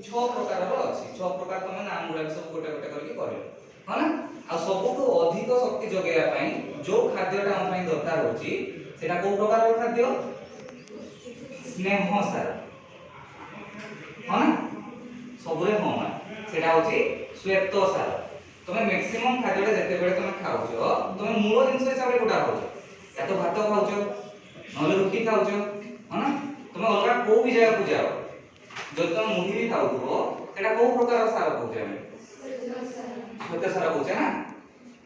छह प्रकार अछि। छह प्रकार तमे नाम गुडा सब गोटे गोटे करके करले ह ना। आ सबुठु अधिक शक्ति जगेया पई जो खाद्यटा हम पई दरकार होची सेटा को प्रकार खाद्य स्नेह सार ह ना सबुरे हम सेटा होची श्वेत सार। तमे मैक्सिमम खाद्यटा जते बेले तमे खाउछो तमे मूल जिंस हिसाब रे कोटा खाउछो या तो भात खाउछो नले रोटी खाउछो ह ना। तमे अलगा को भी जगह को जाओ जब तुम मुढ़ी भी खाउथो सेटा को प्रकार सार कहउछे हम श्वेत सार कहउछे ना।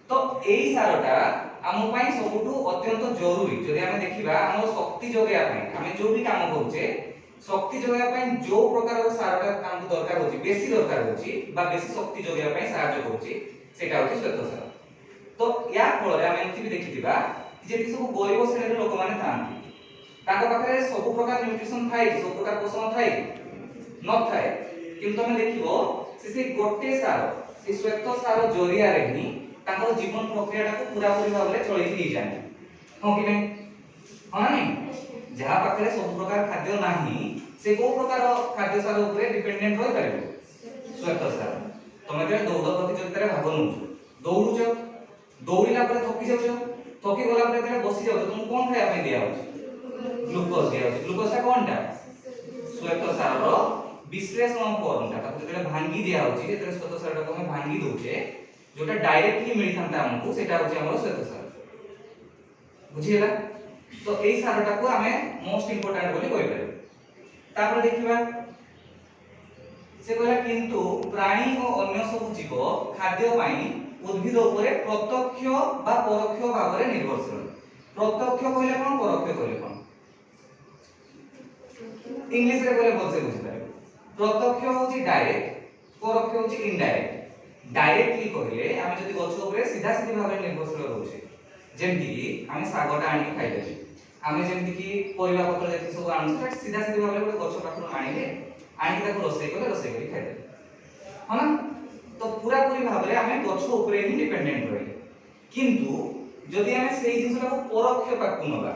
तो एई सारटा हम पई सबुठु अत्यंत जरूरी जदि हम देखिबा हम शक्ति जगेया पई हम जो भी काम करूछे शक्ति जगेया पई जो प्रकार सारटा हमको दरकार होची बेसी दरकार होची बा बेसी शक्ति जगेया पई सहायता करूची सेटा होची श्वेत सार। तो या फल रे हम एमति भी देखिथिबा जे सब गरीब श्रेणी लोक माने थांती ताको पाखरे सब प्रकार न्यूट्रिशन थाई सब प्रकार पोषण थाई न थाए किंतु तमे देखिबो से गोटे सार से श्वेत सार जरिया रे ही ताको जीवन प्रक्रिया को पूरा पूरी भाव में चली ही जाए हां कि नहीं हां नहीं जहां पाखरे सब प्रकार खाद्य नाही से को प्रकार खाद्य सार ऊपर डिपेंडेंट होई पारे श्वेत सार। तमे जे दौड़ प्रतियोगिता रे भाग नउछ दौड़ुछ दौड़िला पर थकी जाउछ थकी गला पर जे बसी जाउछ तुम कोन खाया पे दिया होछ ग्लूकोज दिया होछ। ग्लूकोज का कोनटा श्वेत सार रो विश्लेषण फॉर्मटा ताको जे भांगी दिया होछ जे श्वेत सार को हम भांगी दोछे जोटा डायरेक्टली मिली थांता हमको सेटा होची हमर श्वेत सार बुझियला। तो एई सारटा को हमें मोस्ट इंपोर्टेंट बोली कहि पारे। तापर देखिबा से कहला किंतु प्राणी और अन्य सब जीव खाद्य पाई उद्भिद उपरे प्रत्यक्ष बा परोक्ष भाव रे निर्भरशील। प्रत्यक्ष कहले कोन परोक्ष कहले कोन इंग्लिश रे बोले बोलसे बुझि पारे। प्रत्यक्ष होची डायरेक्ट परोक्ष होची इनडायरेक्ट। डायरेक्टली कहले आमे जदि गछ ऊपर सीधा सीधी भाव रे निर्भरशील रहउछे जेमति कि आमे सागटा आनी खाइ देबे आमे जेमति कि परिबा पत्र जति सब आनु सेटा सीधा सीधी भाव रे गछ पाखरु आनिले आनी ताको रोसई कले रोसई करी खाइ देबे ह ना। तो पूरा पूरी भाव रे आमे गछ ऊपर ही डिपेंडेंट रहिले किंतु जदि आमे सेही जिंसटा को परोक्ष पाकु नबा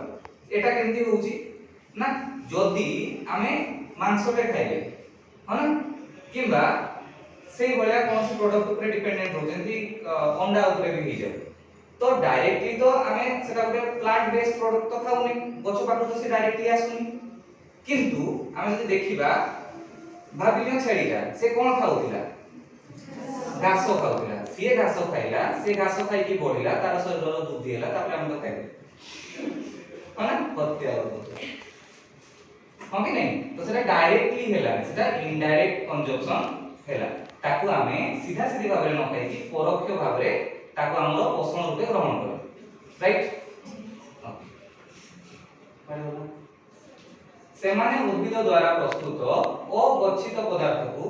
एटा केमति होउची ना जदि आमे मांसटे खाइले ह ना किबा सेही भलिया कोनसी प्रोडक्ट ऊपर डिपेंडेंट हो जेंति अंडा ऊपर भी ही जाय तो डायरेक्टली तो आमे सेटा ऊपर प्लांट बेस्ड प्रोडक्ट तो खाउनी गछ पाखु तो से डायरेक्टली आसुनी किंतु आमे जदि देखिबा भाबिलियो छेड़ीटा से कोन खाउतिला घास खाउतिला से घास खाइला से घास खाइ की बढ़िला तार शरीर रो वृद्धि होला तापर हम तो खाइबे हना हत्या हो हां कि नहीं। तो सेटा डायरेक्टली हेला सेटा इनडायरेक्ट कंजप्शन हेला ताकू आमे सीधा सीधी भाव रे न खाइ की परोक्ष भाव रे ताकू हमरो पोषण रूपे ग्रहण करे राइट। से माने उद्भिद द्वारा प्रस्तुत अगच्छित पदार्थ को